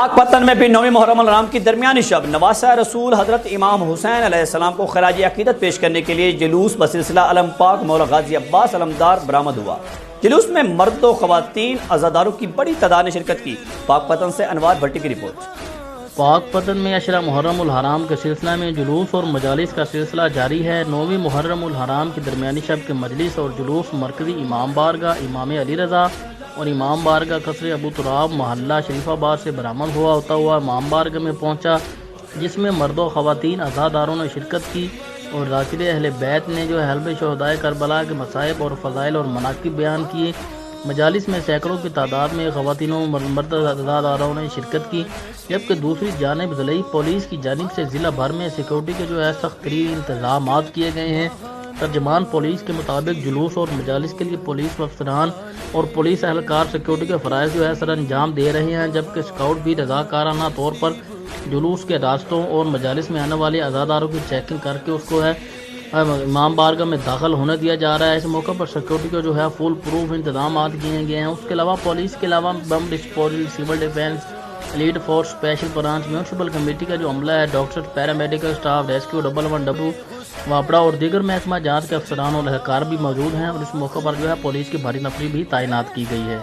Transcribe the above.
پاکپتن میں بھی نویں محرم الحرام کی درمیانی شب نواسہ رسول حضرت امام حسین علیہ السلام کو خراج عقیدت پیش کرنے کے لیے جلوس بسلسلہ علم پاک مولا غازی عباس علمدار برآمد ہوا۔ جلوس میں مرد و خواتین عزاداروں کی بڑی تعداد نے شرکت کی۔ پاکپتن سے انوار بھٹی کی رپورٹ۔ پاکپتن میں عشرہ محرم الحرام کے سلسلہ میں جلوس اور مجالس کا سلسلہ جاری ہے۔ نویں محرم الحرام کی درمیانی شب کے مجلس اور جلوس مرکزی امام بارگاہ امام علی رضا اور امام بارگاہ قصر ابو تراب محلہ شریف آباد سے برآمد ہوتا ہوا امام بارگاہ میں پہنچا، جس میں مرد و خواتین عزاداروں نے شرکت کی اور راکد اہل بیت نے جو حلب شہدائے کربلا کے مصائب اور فضائل اور مناقب بیان کیے۔ مجالس میں سینکڑوں کی تعداد میں خواتین و مرد عزاداروں نے شرکت کی، جبکہ دوسری جانب ضلعی پولیس کی جانب سے ضلع بھر میں سیکورٹی کے سخت ترین انتظامات کیے گئے ہیں۔ ترجمان پولیس کے مطابق جلوس اور مجالس کے لیے پولیس افسران اور پولیس اہلکار سیکورٹی کے فرائض سر انجام دے رہے ہیں، جبکہ اسکاؤٹ بھی رضاکارانہ طور پر جلوس کے راستوں اور مجالس میں آنے والے عزاداروں کی چیکنگ کر کے اس کو امام بارگاہ میں داخل ہونے دیا جا رہا ہے۔ اس موقع پر سیکورٹی کو فول پروف انتظامات کیے گئے ہیں۔ اس کے علاوہ پولیس کے علاوہ bomb disposal, civil defence, lead force, special branch, municipal committee کا جو عملہ ہے، ڈاکٹر، پیرامیڈیکل اسٹاف، ریسکیو 112 واپڑا اور دیگر محکمہ جات کے افسران اور اہلکار بھی موجود ہیں، اور اس موقع پر پولیس کی بھاری نفری بھی تعینات کی گئی ہے۔